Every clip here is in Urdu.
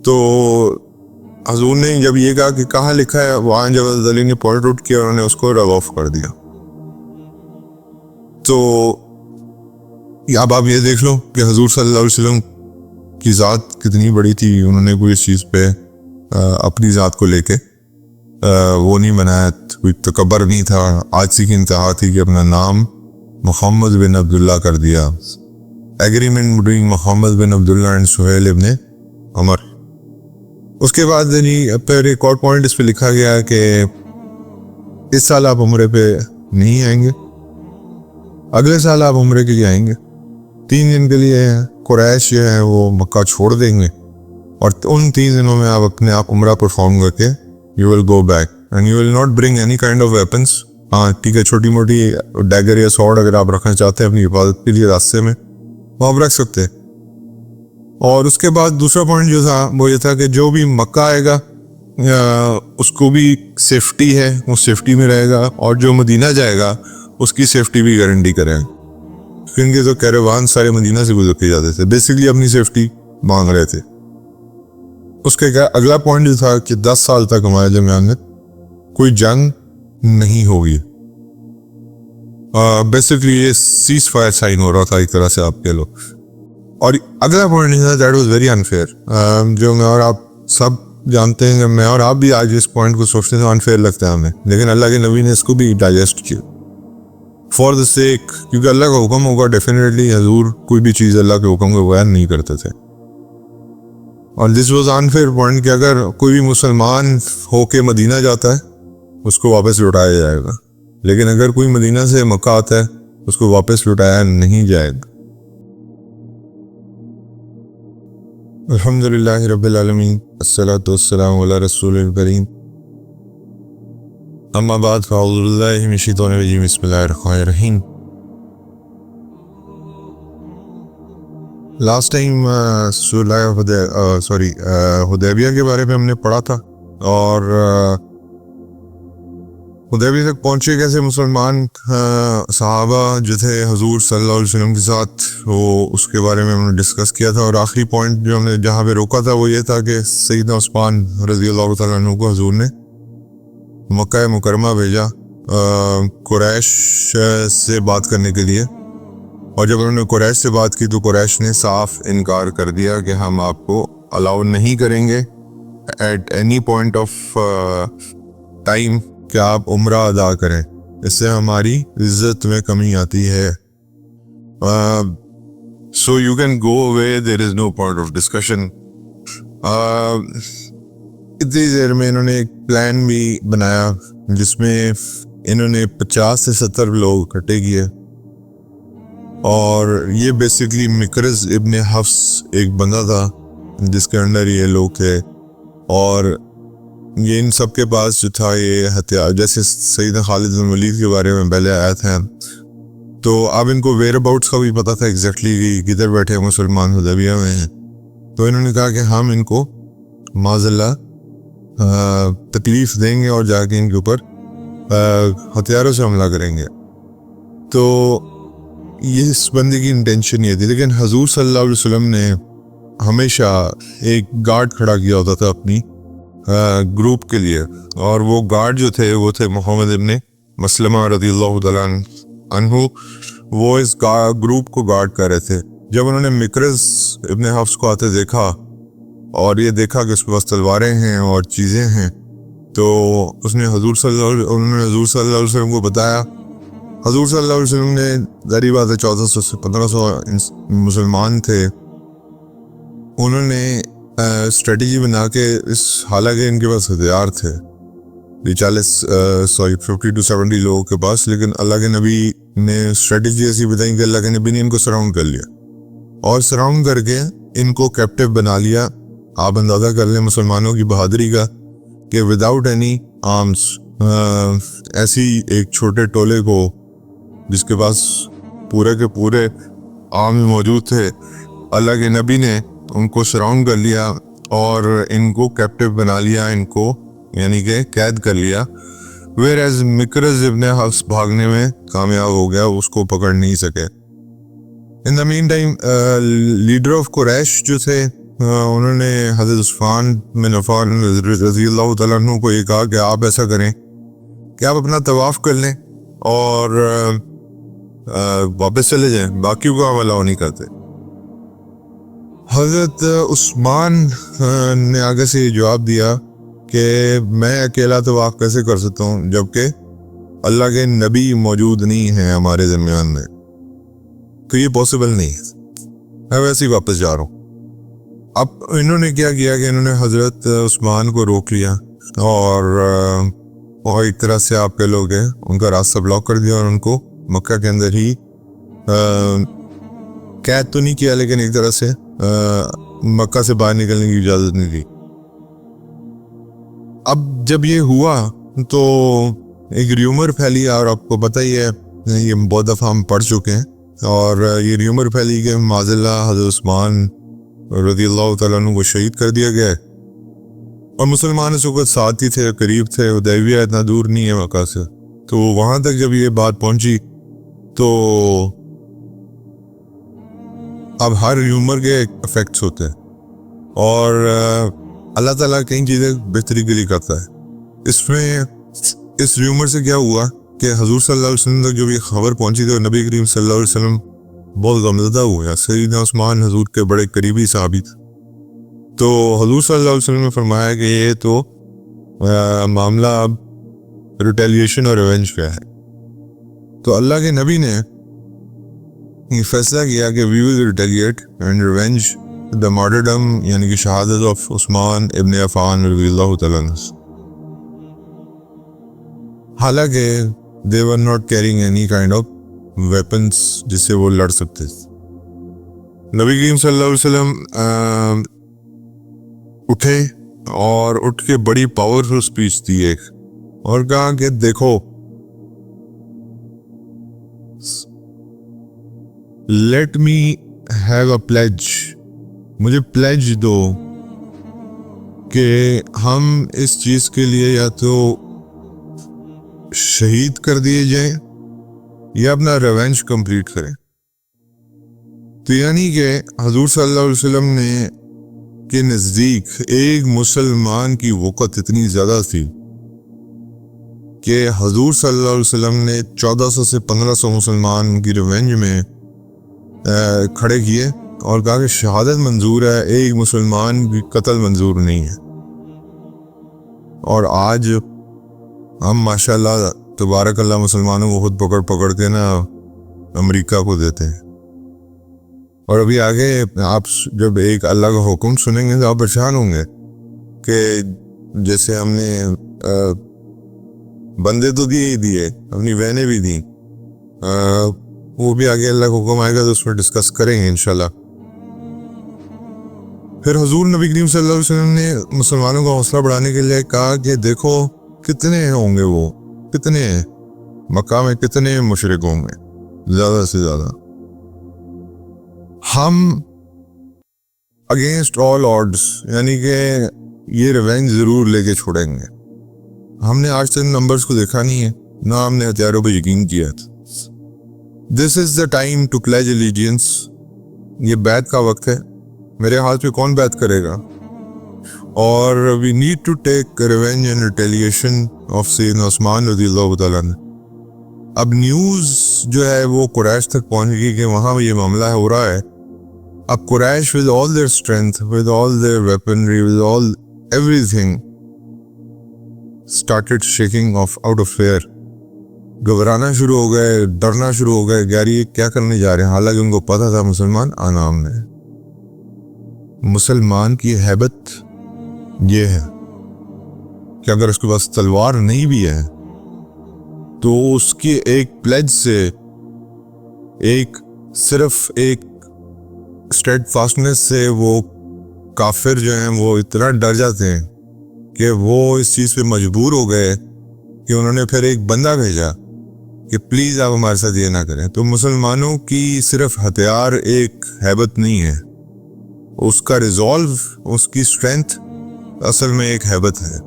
تو حضور نے جب یہ کہا کہ کہاں لکھا ہے, وہاں جب حضرت علی نے پوائنٹ آؤٹ کیا, انہوں نے اس کو رب آف کر دیا. تو اب آپ یہ دیکھ لو کہ حضور صلی اللہ علیہ وسلم کی ذات کتنی بڑی تھی. انہوں نے کوئی اس چیز پہ اپنی ذات کو لے کے وہ نہیں بنایا, کوئی تکبر نہیں تھا. عاجزی کی انتہا تھی کہ اپنا نام محمد بن عبداللہ کر دیا. Agreement between Muhammad bin Abdullah and Suhail ibn Amr. اس کے بعد پھر ایک اور پوائنٹ اس پہ لکھا گیا کہ اس سال آپ عمرے پہ نہیں آئیں گے, اگلے سال آپ عمرے کے لیے آئیں گے. 3 دن کے لیے قریش جو ہے وہ مکہ چھوڑ دیں گے, اور ان 3 دنوں میں آپ اپنے آپ عمرہ پرفارم کر کے you will go back and you will not bring any kind of weapons. ہاں ٹھیک ہے, چھوٹی موٹی ڈیگر یا سوڈ اگر آپ رکھنا چاہتے ہیں اپنی حفاظت کے لیے راستے میں, وہ آپ رکھ سکتے. اور اس کے بعد دوسرا پوائنٹ جو تھا وہ یہ تھا کہ جو بھی مکہ آئے گا اس کو بھی سیفٹی ہے, وہ سیفٹی میں رہے گا, اور جو مدینہ جائے گا اس کی سیفٹی بھی گارنٹی کریں گے, کیونکہ تو کیروان سارے مدینہ سے گزر کے جاتے تھے, بیسکلی اپنی سیفٹی مانگ رہے تھے. اس کے کیا اگلا پوائنٹ جو تھا کہ 10 سال تک ہمارے درمیان میں کوئی جنگ نہیں ہوگی. بیسکلی یہ سیز فائر سائن ہو رہا تھا ایک طرح سے آپ کہہ لو. اور اگلا پوائنٹ جو تھا دیٹ واز ویری انفیئر, جو میں اور آپ سب جانتے ہیں, میں اور آپ بھی آج اس پوائنٹ کو سوچتے ہیں تو انفیئر لگتا ہے ہمیں, لیکن اللہ کے نبی نے اس کو بھی ڈائجسٹ کیا فار دا سیک, کیونکہ اللہ کا حکم ہوگا ڈیفینیٹلی حضور کوئی بھی چیز اللہ کے حکم کے بغیر نہیں کرتے تھے. اور دس واز انفیئر پوائنٹ کہ اگر کوئی بھی مسلمان ہو کے مدینہ جاتا ہے اس کو واپس لوٹایا جائے گا, لیکن اگر کوئی مدینہ سے مکہ آتا ہے اس کو واپس لوٹایا نہیں جائے گا. الحمدللہ رب العالمین, الصلاۃ والسلام علی رسول الکریم, اما بعد فاعوذ باللہ من الشیطان الرجیم, بسم اللہ الرحمن الرحیم. لاسٹ ٹائم حدیبیہ کے بارے میں ہم نے پڑھا تھا, اور حدیبیہ تک پہنچے کیسے مسلمان صحابہ جو تھے حضور صلی اللہ علیہ وسلم کے ساتھ, وہ اس کے بارے میں ہم نے ڈسکس کیا تھا. اور آخری پوائنٹ جو ہم نے جہاں پہ روکا تھا وہ یہ تھا کہ سیدنا عثمان رضی اللہ تعالیٰ عنہ کو حضور نے مکہ مکرمہ بھیجا قریش سے بات کرنے کے لیے, اور جب انہوں نے قریش سے بات کی تو قریش نے صاف انکار کر دیا کہ ہم آپ کو الاؤ نہیں کریں گے at any point of time کہ آپ عمرہ ادا کریں, اس سے ہماری عزت میں کمی آتی ہے. So you can go away, there is no point of discussion. اتنی دیر میں انہوں نے ایک پلان بھی بنایا جس میں انہوں نے 50 سے 70 لوگ اکٹھے کیے, اور یہ بیسکلی مکرز ابن حفص ایک بندہ تھا جس کے انڈر یہ لوگ تھے, اور یہ ان سب کے پاس جو تھا یہ ہتھیار, جیسے سیدنا خالد بن ولید کے بارے میں پہلے آیا تھا, تو اب ان کو ویئر اباؤٹس کا بھی پتہ تھا ایگزیکٹلی کدھر بیٹھے مسلمان حدیبیہ میں ہیں. تو انہوں نے کہا کہ ہم ان کو معاذ اللہ تکلیف دیں گے اور جا کے ان کے اوپر ہتھیاروں سے حملہ کریں گے. تو یہ اس بندے کی انٹینشن یہ تھی, لیکن حضور صلی اللہ علیہ وسلم نے ہمیشہ ایک گارڈ کھڑا کیا ہوتا تھا اپنی گروپ کے لیے, اور وہ گارڈ جو تھے وہ تھے محمد ابن مسلمہ رضی اللہ تعالیٰ عنہ. وہ اس گروپ کو گارڈ کر رہے تھے. جب انہوں نے مکرز ابن حفص کو آتے دیکھا اور یہ دیکھا کہ اس کے پاس تلواریں ہیں اور چیزیں ہیں, تو اس نے حضور صلی اللہ علیہ وسلم کو بتایا. حضور صلی اللہ علیہ وسلم نے ظاہری بات ہے 1400 سے 1500 مسلمان تھے, انہوں نے اسٹریٹجی بنا کے حالانکہ ان کے پاس ہتھیار تھے 50 to 70 لوگوں کے پاس, لیکن اللہ کے نبی نے اسٹریٹجی ایسی بتائی کہ اللہ کے نبی نے ان کو سراؤنڈ کر لیا, اور سراؤنڈ کر کے ان کو کیپٹیو بنا لیا. آپ اندازہ کر لیں مسلمانوں کی بہادری کا کہ وداؤٹ اینی آرمز ایسی ایک چھوٹے ٹولے کو جس کے پاس پورے کے پورے آرمز موجود تھے, اللہ کے نبی نے ان کو سراؤنڈ کر لیا اور ان کو کیپٹیو بنا لیا, ان کو یعنی کہ قید کر لیا. ویئر ایز مکرز ابن حفص بھاگنے میں کامیاب ہو گیا, اس کو پکڑ نہیں سکے. ان دا مین ٹائم لیڈر آف قریش جو تھے انہوں نے حضرت عثمان بن عفان رضی اللہ تعالیٰ عنہ کو یہ کہا کہ آپ ایسا کریں کہ آپ اپنا طواف کر لیں اور واپس چلے جائیں، باقیوں کو ہم الاؤ نہیں کرتے۔ حضرت عثمان نے آگے سے یہ جواب دیا کہ میں اکیلا طواف کیسے کر سکتا ہوں جبکہ اللہ کے نبی موجود نہیں ہیں ہمارے درمیان میں، تو یہ پاسبل نہیں ہے، میں ویسے ہی واپس جا رہا ہوں۔ اب انہوں نے کیا کیا کہ انہوں نے حضرت عثمان کو روک لیا اور ایک طرح سے آپ کے لوگ ہیں ان کا راستہ بلاک کر دیا اور ان کو مکہ کے اندر ہی قید تو نہیں کیا لیکن ایک طرح سے مکہ سے باہر نکلنے کی اجازت نہیں دی۔ اب جب یہ ہوا تو ایک ریومر پھیلی، اور آپ کو پتہ ہی ہے یہ بہت دفعہ ہم پڑھ چکے ہیں، اور یہ ریومر پھیلی کہ معاذاللہ حضرت عثمان رضی اللہ تعالیٰ عنہ کو شہید کر دیا گیا ہے، اور مسلمان اس وقت ساتھ ہی تھے، قریب تھے، حدیبیہ اتنا دور نہیں ہے مکہ سے، تو وہاں تک جب یہ بات پہنچی تو اب ہر ریومر کے افیکٹس ہوتے ہیں، اور اللہ تعالیٰ کئی چیزیں بہتری کے لیے کرتا ہے۔ اس ریومر سے کیا ہوا کہ حضور صلی اللہ علیہ وسلم تک جب یہ خبر پہنچی تو نبی کریم صلی اللہ علیہ وسلم بہت غمزدہ ہوئے۔ سیدنا عثمان حضور کے بڑے قریبی صحابی تھے، تو حضور صلی اللہ علیہ وسلم نے فرمایا کہ یہ تو معاملہ اب ریٹیلیشن اور ریونج کا ہے، تو اللہ کے نبی نے یہ فیصلہ کیا کہ وی ول retaliate and revenge the martyrdom, یعنی کہ شہادت آف عثمان ابن عفان رضی اللہ تعالیٰ عنہ۔ حالانکہ they were not carrying any kind of weapons جس سے وہ لڑ سکتے۔ نبی کریم صلی اللہ علیہ وسلم اٹھے اور اٹھ کے بڑی پاورفل اسپیچ دی ایک، اور کہا کہ دیکھو let me have a pledge, مجھے پلیج دو کہ ہم اس چیز کے لیے یا تو شہید کر دیے جائیں یا اپنا ریونج کمپلیٹ کریں۔ تو یعنی کہ حضور صلی اللہ علیہ وسلم نے کے نزدیک ایک مسلمان کی وقت اتنی زیادہ تھی کہ حضور صلی اللہ علیہ وسلم نے 1400 سے 1500 مسلمان کی ریونج میں کھڑے کیے اور کہا کہ شہادت منظور ہے، ایک مسلمان کی قتل منظور نہیں ہے۔ اور آج ہم ماشاءاللہ تبارک اللہ مسلمانوں کو خود پکڑ کے نا امریکہ کو دیتے ہیں، اور ابھی آگے آپ جب ایک اللہ کا حکم سنیں گے تو آپ پریشان ہوں گے کہ جیسے ہم نے بندے تو دیے ہی دیے، اپنی بہنیں بھی دیں، وہ بھی آگے اللہ کا حکم آئے گا تو اس میں ڈسکس کریں گے انشاءاللہ۔ پھر حضور نبی کریم صلی اللہ علیہ وسلم نے مسلمانوں کا حوصلہ بڑھانے کے لیے کہا کہ دیکھو کتنے ہوں گے، وہ کتنے ہیں مکہ میں، کتنے مشرک ہوں گے، زیادہ سے زیادہ، ہم اگینسٹ آل آڈز، یعنی کہ یہ ریونج ضرور لے کے چھوڑیں گے۔ ہم نے آج تک نمبرز کو دیکھا نہیں ہے، نہ ہم نے ہتھیاروں پہ یقین کیا تھا۔ دس از دا ٹائم ٹو پلیج الیجینس، یہ بیعت کا وقت ہے، میرے ہاتھ پہ کون بیعت کرے گا؟ اور we need to take revenge and retaliation of Sayyidina Usman رضی اللہ تعالیٰ عنہ۔ اب نیوز جو ہے وہ قریش تک پہنچ گئی کہ وہاں یہ معاملہ ہو رہا ہے۔ اب قریش with all their strength, with all their weaponry, with all everything started shaking off out of fear، گھبرانا شروع ہو گئے، ڈرنا شروع ہو گئے، یار یہ کیا کرنے جا رہے ہیں، حالانکہ ان کو پتا تھا مسلمان آنا ہم نے۔ مسلمان کی ہیبت یہ ہے کہ اگر اس کے پاس تلوار نہیں بھی ہے تو اس کی ایک پلیج سے، صرف ایک اسٹیڈ فاسٹنس سے وہ کافر جو ہیں وہ اتنا ڈر جاتے ہیں کہ وہ اس چیز پہ مجبور ہو گئے کہ انہوں نے پھر ایک بندہ بھیجا کہ پلیز آپ ہمارے ساتھ یہ نہ کریں۔ تو مسلمانوں کی صرف ہتھیار ایک ہیبت نہیں ہے، اس کا ریزولو، اس کی اسٹرینتھ اصل میں ایک ہیبت ہے،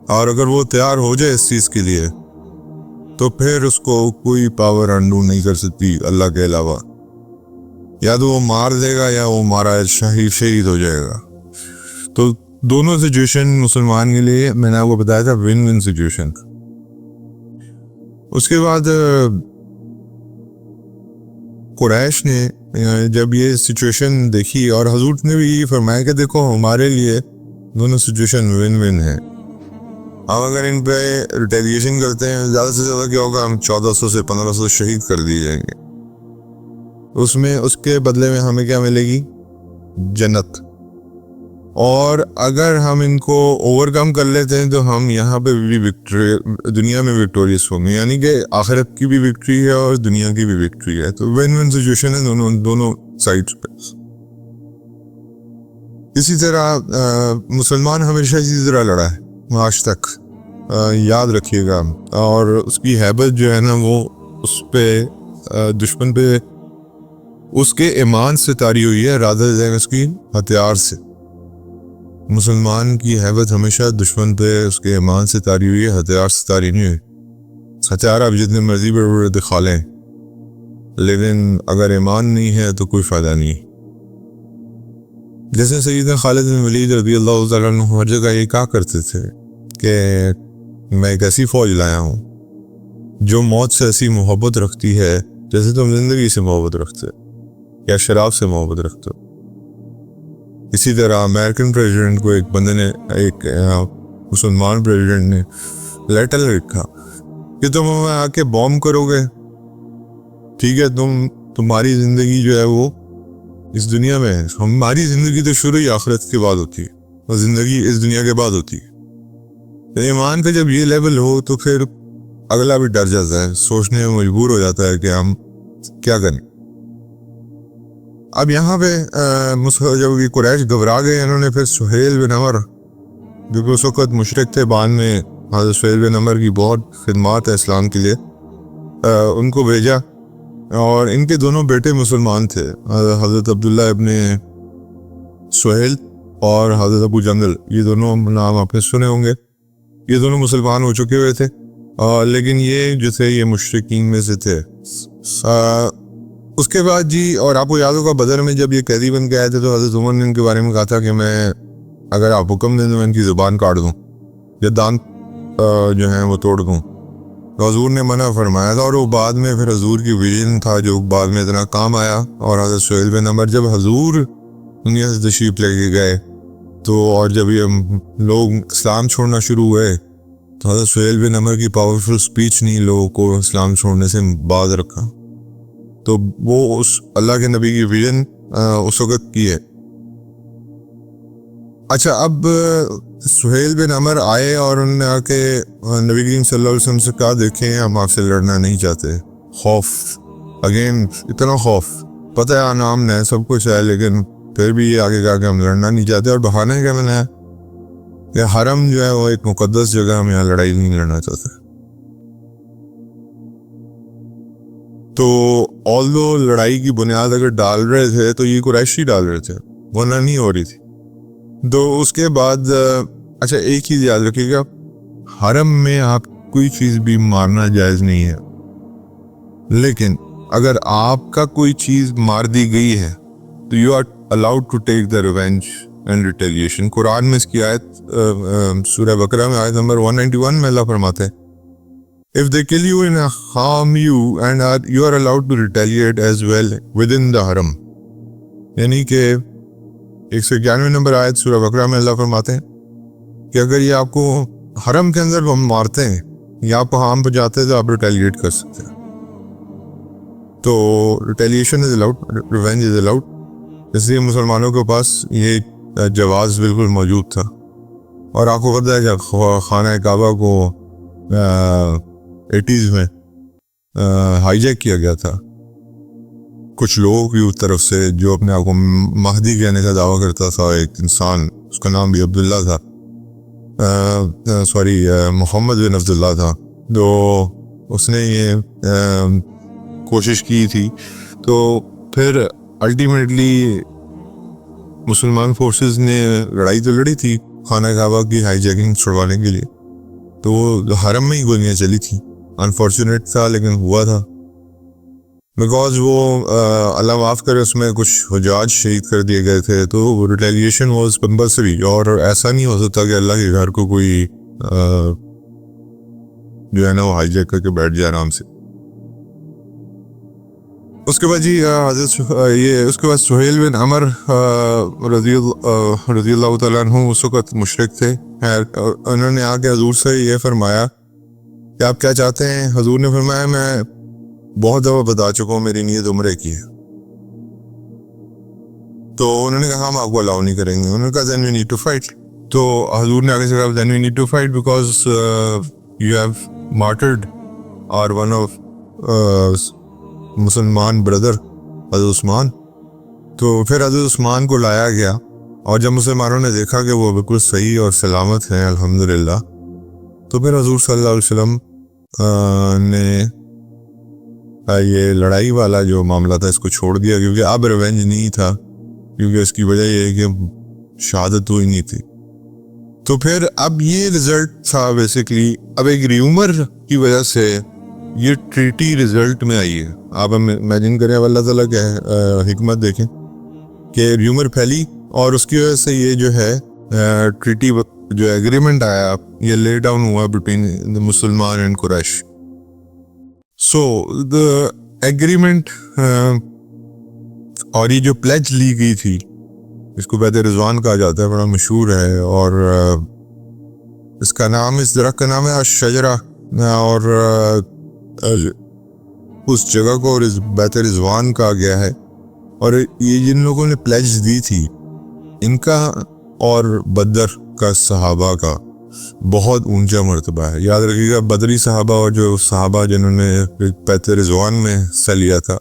اور اگر وہ تیار ہو جائے اس چیز کے لیے تو پھر اس کو کوئی پاور انڈو نہیں کر سکتی اللہ کے علاوہ۔ یا تو وہ مار دے گا یا وہ مارا شہید ہو جائے گا. تو دونوں سچویشن مسلمان کے لیے میں نے آپ کو بتایا تھا ون ون سچویشن. اس کے بعد قریش نے جب یہ سچویشن دیکھی اور حضور نے بھی یہ فرمایا کہ دیکھو ہمارے لیے دونوں سچویشن ون ون ہیں. ہم اگر ان پہ ریٹیلیشن کرتے ہیں زیادہ سے زیادہ کیا ہوگا, ہم 1400 سے 1500 شہید کر دیے جائیں گے. اس کے بدلے میں ہمیں کیا ملے گی؟ جنت. اور اگر ہم ان کو اوور کم کر لیتے ہیں تو ہم یہاں پہ بھی دنیا میں وکٹوریس ہوں گے, یعنی کہ آخرت کی بھی وکٹری ہے اور دنیا کی بھی وکٹری ہے. تو ون ون سچویشن ہے دونوں سائڈ پہ. اسی طرح مسلمان ہمیشہ اسی طرح لڑا ہے آج تک, یاد رکھیے گا. اور اس کی ہیبت جو ہے نا وہ اس پہ دشمن پہ اس کے ایمان سے تاری ہوئی ہے رادر دین اس کی ہتھیار سے. مسلمان کی ہیبت ہمیشہ دشمن پہ اس کے ایمان سے تاری ہوئی ہے, ہتھیار سے تاری نہیں ہوئی. ہتھیار آپ جتنے مرضی بڑے بڑے دکھا لیں, لیکن اگر ایمان نہیں ہے تو کوئی فائدہ نہیں. جیسے سیدنا خالد بن ولید رضی اللہ تعالیٰ عنہ ہر جگہ یہ کہا کرتے تھے کہ میں ایک ایسی فوج لایا ہوں جو موت سے ایسی محبت رکھتی ہے جیسے تم زندگی سے محبت رکھتے یا شراب سے محبت رکھتے ہو. اسی طرح امریکن پریزیڈنٹ کو ایک بندے نے, ایک مسلمان پریزیڈنٹ نے لیٹر لکھا کہ تم ہمیں آ کے بوم کرو گے, ٹھیک ہے, تمہاری زندگی جو ہے وہ اس دنیا میں ہے. ہماری زندگی تو شروع ہی آخرت کے بعد ہوتی ہے اور زندگی اس دنیا کے بعد ہوتی ہے. ایمان پہ جب یہ لیول ہو تو پھر اگلا بھی ڈر جاتا ہے, سوچنے میں مجبور ہو جاتا ہے کہ ہم کیا کریں. اب یہاں پہ جب یہ قریش گھبرا گئے, انہوں نے پھر سہیل بن عمر جو کہ اس وقت مشرک تھے, بعد میں حضرت سہیل بن عمر کی بہت خدمات ہے اسلام کے لیے, ان کو بھیجا. اور ان کے دونوں بیٹے مسلمان تھے, حضرت عبداللہ ابن سہیل اور حضرت ابو جندل. یہ دونوں نام آپ نے سنے ہوں گے. یہ دونوں مسلمان ہو چکے ہوئے تھے, لیکن یہ جو تھے یہ مشرکین میں سے تھے. اس کے بعد جی, اور آپ کو یاد ہوگا بدر میں جب یہ قیدی بن کے آئے تھے تو حضرت عمر نے ان کے بارے میں کہا تھا کہ میں اگر آپ حکم دیں تو میں ان کی زبان کاٹ دوں یا دانت جو ہیں وہ توڑ دوں. تو حضور نے منع فرمایا تھا, اور وہ بعد میں پھر حضور کی ویژن تھا جو بعد میں اتنا کام آیا. اور حضرت سہیل بن عمر جب حضور دنیا سے تشریف لے کے گئے تو, اور جب یہ لوگ اسلام چھوڑنا شروع ہوئے تو حضرت سہیل بن عمر کی پاورفل سپیچ نے لوگوں کو اسلام چھوڑنے سے باز رکھا. تو وہ اس اللہ کے نبی کی ویژن اس وقت کی ہے. اچھا, اب سہیل بن عمر آئے اور انہوں نے آ کے نبی کریم صلی اللہ علیہ وسلم سے کہا دیکھیں ہم آپ سے لڑنا نہیں چاہتے. خوف, اگین اتنا خوف, پتہ ہے نام ہے سب کچھ ہے, لیکن پھر بھی یہ آگے کہا کہ ہم لڑنا نہیں چاہتے. اور بہانہ کیا بنایا کہ حرم جو ہے وہ ایک مقدس جگہ, ہم یہاں لڑائی نہیں لڑنا چاہتے. تو آلدو لڑائی کی بنیاد اگر ڈال رہے تھے تو یہ قریشی ڈال رہے تھے, ورنہ نہیں ہو رہی تھی. تو اس کے بعد اچھا ایک چیز یاد رکھیے گا, حرم میں آپ کوئی چیز بھی مارنا جائز نہیں ہے, لیکن اگر آپ کا کوئی چیز مار دی گئی ہے تو you are allowed to take the revenge and retaliation. Quran میں اس کی آیت سورہ بقرہ میں آیت نمبر 191 میں اللہ فرماتے ہیں if they kill you and harm you and you are allowed to retaliate as well within the haram. یعنی کہ 191 نمبر آیت سورہ بقرہ میں اللہ فرماتے ہیں کہ اگر یہ آپ کو حرم کے اندر مارتے ہیں یا آپ کو ہارم پہنچاتے ہیں تو آپ ریٹیلیٹ کر سکتے ہیں. تو retaliation is allowed, revenge is allowed. اس لیے مسلمانوں کے پاس یہ جواز بالکل موجود تھا. اور آپ کو پتہ ہے کہ خانہ کعبہ کو 80s میں ہائی جیک کیا گیا تھا کچھ لوگوں کی طرف سے, جو اپنے آپ کو مہدی کہنے کا دعویٰ کرتا تھا. ایک انسان, اس کا نام بھی عبداللہ تھا, محمد بن عبداللہ تھا. تو اس نے یہ کوشش کی تھی. تو پھر الٹیمیٹلی مسلمان فورسز نے لڑائی تو لڑی تھی خانہ کعبہ کی ہائی جیکنگ چھڑوانے کے لیے, تو وہ حرم میں ہی گولیاں چلی تھی. انفارچونیٹ تھا لیکن ہوا تھا. بیکاز وہ اللہ معاف کرے اس میں کچھ حجاج شہید کر دیے گئے تھے, تو ریٹیلیشن واز کمپلسری, اور ایسا نہیں ہو سکتا کہ اللہ کے گھر کو کوئی جو ہے نا وہ ہائی جیک کر کے بیٹھ جائے آرام سے. اس کے بعد جی حضرت اس کے بعد سہیل بن عمر رضی اللہ تعالیٰ عنہ اس وقت مشرک تھے. انہوں نے آ کے حضور سے یہ فرمایا کہ آپ کیا چاہتے ہیں؟ حضور نے فرمایا میں بہت دفعہ بتا چکا ہوں میری نیت عمرے کی ہے. تو انہوں نے کہا ہم آپ کو الاؤ نہیں کریں گے. انہوں نے کہا then we need to fight. تو حضور نے آگے سے کہا then we need to fight because you have martyred or one of مسلمان بردر حضرت عثمان. تو پھر حضرت عثمان کو لایا گیا, اور جب مسلمانوں نے دیکھا کہ وہ بالکل صحیح اور سلامت ہیں الحمدللہ, تو پھر حضور صلی اللہ علیہ وسلم نے یہ لڑائی والا جو معاملہ تھا اس کو چھوڑ دیا, کیونکہ اب ریونج نہیں تھا, کیونکہ اس کی وجہ یہ ہے کہ شہادت ہوئی نہیں تھی. تو پھر اب یہ رزلٹ تھا بیسیکلی, اب ایک ریومر کی وجہ سے یہ ٹریٹی رزلٹ میں آئی ہے. آپ امیجن کریں, اب اللہ تعالیٰ کے حکمت دیکھیں کہ ریومر پھیلی, اور اس کی وجہ سے یہ جو ہے ٹریٹی جو ایگریمنٹ آیا یہ لے ڈاؤن ہوا بٹوین مسلمان and Quraysh. So the agreement اور یہ جو پلیج لی گئی تھی اس کو بیعت رضوان کہا جاتا ہے, بڑا مشہور ہے, اور اس کا نام, اس درخت کا نام ہے الشجرہ, اور اس جگہ کو اور اس بیعت رضوان کہا گیا ہے. اور یہ جن لوگوں نے پلیج دی تھی ان کا اور بدر کا صحابہ کا بہت اونچا مرتبہ ہے. یاد رکھیے گا بدری صحابہ اور جو صحابہ جنہوں نے بیعت رضوان میں حصہ لیا تھا,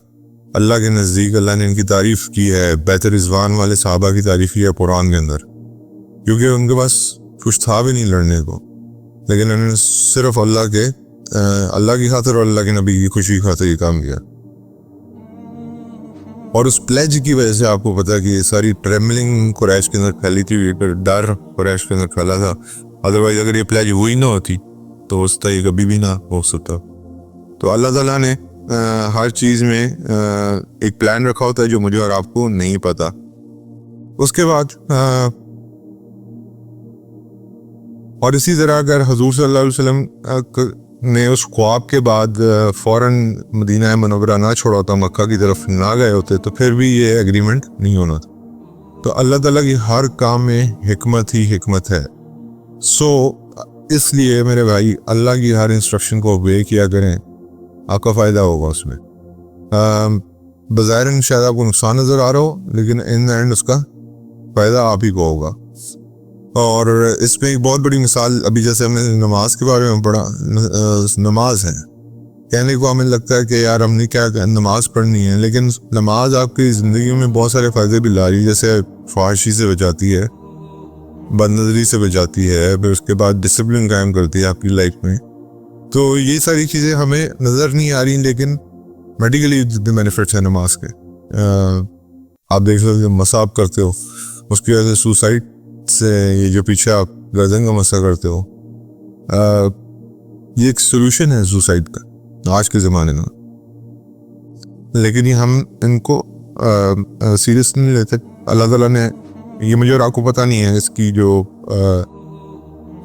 اللہ کے نزدیک اللہ نے ان کی تعریف کی ہے. بیعت رضوان والے صحابہ کی تعریف کی ہے قرآن کے اندر, کیونکہ ان کے پاس کچھ تھا بھی نہیں لڑنے کو, لیکن انہوں نے صرف اللہ کی خاطر اور اللہ کے نبی کی خوشی کی خاطر یہ کام کیا. اور اس پلیج کی وجہ سے آپ کو پتا کہ یہ ساری ٹریملنگ قریش کے اندر پھیلی تھی, ڈر قریش کے اندر پھیلا تھا. ادروائز اگر یہ پلیج ہوئی نہ ہوتی تو اس طرح یہ کبھی بھی نہ ہو سکتا. تو اللہ تعالیٰ نے ہر چیز میں ایک پلان رکھا ہوتا ہے جو مجھے اور آپ کو نہیں پتا. اس کے بعد اور اسی طرح اگر حضور صلی اللہ علیہ وسلم نے اس خواب کے بعد فوراً مدینہ منورہ نہ چھوڑا ہوتا, مکہ کی طرف نہ گئے ہوتے, تو پھر بھی یہ ایگریمنٹ نہیں ہونا تھا. تو اللہ تعالیٰ کی ہر کام میں حکمت ہی حکمت ہے. سو اس لیے میرے بھائی اللہ کی ہر انسٹرکشن کو اوبے کیا کریں, آپ کا فائدہ ہوگا اس میں. بظاہر شاید آپ کو نقصان نظر آ رہا ہو, لیکن ان اینڈ اس کا فائدہ آپ ہی کو ہوگا. اور اس میں ایک بہت بڑی مثال, ابھی جیسے ہم نے نماز کے بارے میں پڑھا, نماز ہے کہنے کو ہمیں لگتا ہے کہ یار ہم نے کیا نماز پڑھنی ہے, لیکن نماز آپ کی زندگی میں بہت سارے فائدے بھی لا رہی ہے. جیسے فحاشی سے بچاتی ہے, بد نظری سے بچاتی ہے, پھر اس کے بعد ڈسپلن قائم کرتی ہے آپ کی لائف میں. تو یہ ساری چیزیں ہمیں نظر نہیں آ رہی, لیکن میڈیکلی بینیفٹس ہیں نماز کے. آپ دیکھ سکتے مساف کرتے ہو, اس کی وجہ سے سوسائڈ سے یہ جو پیچھے آپ گردن کا مسئلہ کرتے ہو, یہ ایک سولوشن ہے سوسائڈ کا آج کے زمانے میں, لیکن یہ ہم ان کو سیریس نہیں لیتے. اللہ تعالیٰ نے یہ, مجھے اور آپ کو پتہ نہیں ہے, اس کی جو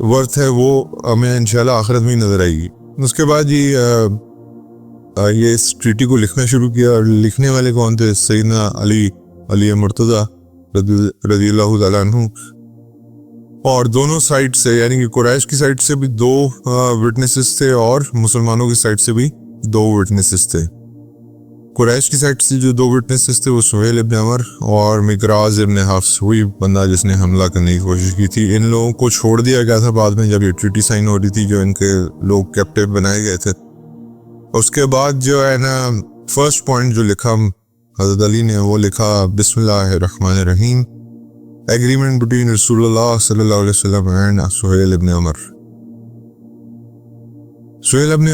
ورتھ ہے وہ ہمیں انشاءاللہ آخرت میں نظر آئے گی. اس کے بعد یہ اس ٹریٹی کو لکھنا شروع کیا, اور لکھنے والے کون تھے؟ سیدنا علی مرتضیٰ رضی اللہ تعالیٰ عنہ. اور دونوں سائڈ سے, یعنی کہ قریش کی سائڈ سے بھی 2 وٹنسز تھے اور مسلمانوں کی سائڈ سے بھی 2 وٹنسز تھے. قریش کی سائڈ سے جو 2 وٹنسز تھے وہ سہیل ابن عمر اور مقراظ ابن حفص, ہوئی بندہ جس نے حملہ کرنے کی کوشش کی تھی. ان لوگوں کو چھوڑ دیا گیا تھا بعد میں جب یہ ٹریٹی سائن ہو رہی تھی, جو ان کے لوگ کیپٹیو بنائے گئے تھے. اس کے بعد جو ہے نا فرسٹ پوائنٹ جو لکھا حضرت علی نے, وہ لکھا بسم اللہ الرحمن الرحیم, ایگریمنٹ بٹوین رسول اللہ صلی اللہ علیہ وسلم اینڈ سہیل ابن عمر. سہیل ابن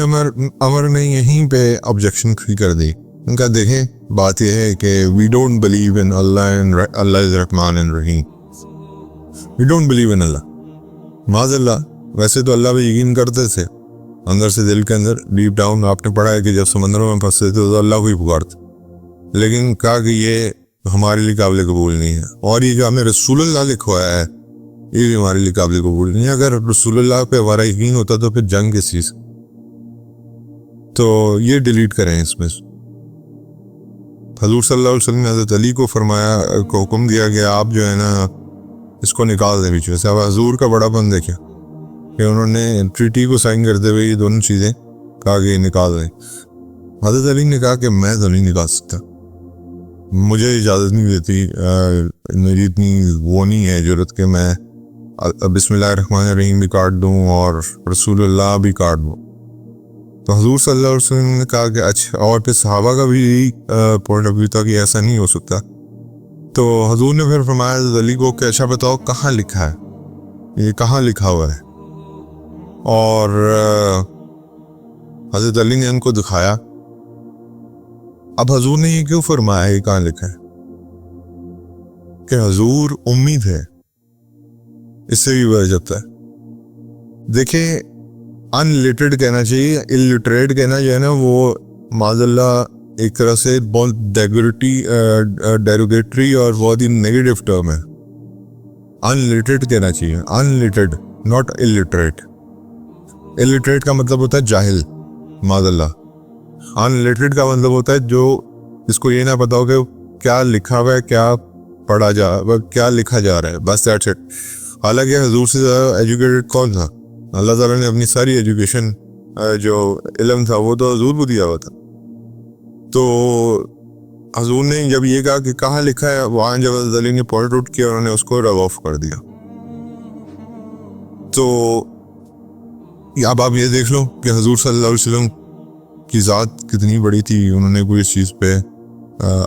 عمر نے یہیں پہ آبجیکشن کھڑی کر دی. ان کا دیکھیں بات یہ ہے کہ وی ڈونٹ بلیو ان اللہ از الرحمن الرحیم, وی ڈونٹ بلیو ان اللہ. معاذ اللہ, ویسے تو اللہ پہ یقین کرتے تھے, اندر سے دل کے اندر ڈیپ ڈاؤن آپ نے پڑھا ہے کہ جب سمندروں میں پھنستے تھے تو اللہ کو ہی پکارتے, لیکن کہا کہ یہ ہمارے لیے قابل قبول نہیں ہے. اور یہ جو ہمیں رسول اللہ لکھوایا ہے یہ بھی ہمارے لیے قابل قبول نہیں ہے. اگر رسول اللہ پہ ہمارا یقین ہوتا تو پھر جنگ کس چیز, تو یہ ڈیلیٹ کریں اس میں. حضور صلی اللہ علیہ وسلم نے حضرت علی کو فرمایا, کو حکم دیا کہ آپ جو ہے نا اس کو نکال دیں بیچ میں سے. اب حضور کا بڑا پن دیکھیں کہ انہوں نے ٹریٹی کو سائن کرتے ہوئے یہ دونوں چیزیں کہا کہ نکال دیں. حضرت علی نے کہا کہ میں تو نہیں نکال سکتا, مجھے اجازت نہیں دیتی, میری اتنی وہ نہیں ہے جرت کہ میں بسم اللہ الرحمن الرحیم بھی کاٹ دوں اور رسول اللہ بھی کاٹ دوں. تو حضور صلی اللہ علیہ وسلم نے کہا کہ اچھا, اور پھر صحابہ کا بھی پوائنٹ آف ویو تھا کہ ایسا نہیں ہو سکتا. تو حضور نے پھر فرمایا حضرت علی کو کہ اچھا بتاؤ کہاں لکھا ہے, یہ کہاں لکھا ہوا ہے. اور حضرت علی نے ان کو دکھایا. اب حضور نے یہ کیوں فرمایا یہ کہاں لکھا ہے, کہ حضور امی تھے, اس سے بھی پتہ چلتا ہے. دیکھیں ان لٹریٹ کہنا چاہیے, الٹریٹ کہنا جو ہے نا وہ معاذ اللہ ایک طرح سے بہت ڈیروگیٹری اور بہت ہی نیگیٹو ٹرم ہے. ان لٹریٹ کہنا چاہیے, ان لٹریٹ ناٹ الٹریٹ. الٹریٹ کا مطلب ہوتا ہے جاہل معاذ اللہ. ان لٹریٹ کا مطلب ہوتا ہے جو جس کو یہ نہ پتا ہو کہ کیا لکھا ہوا ہے, کیا پڑھا کیا لکھا جا رہا ہے, بس دیٹس اٹ. حالانکہ حضور سے زیادہ ایجوکیٹڈ کون تھا؟ اللہ تعالیٰ نے اپنی ساری ایجوکیشن جو علم تھا وہ تو حضور کو دیا ہوا تھا. تو حضور نے جب یہ کہا کہ کہاں لکھا ہے, وہاں جب حضرت علی نے پوائنٹ آؤٹ کیا انہوں نے اس کو رب آف کر دیا. تو اب آپ یہ دیکھ لو کہ حضور صلی اللہ علیہ وسلم کی ذات کتنی بڑی تھی. انہوں نے کوئی اس چیز پہ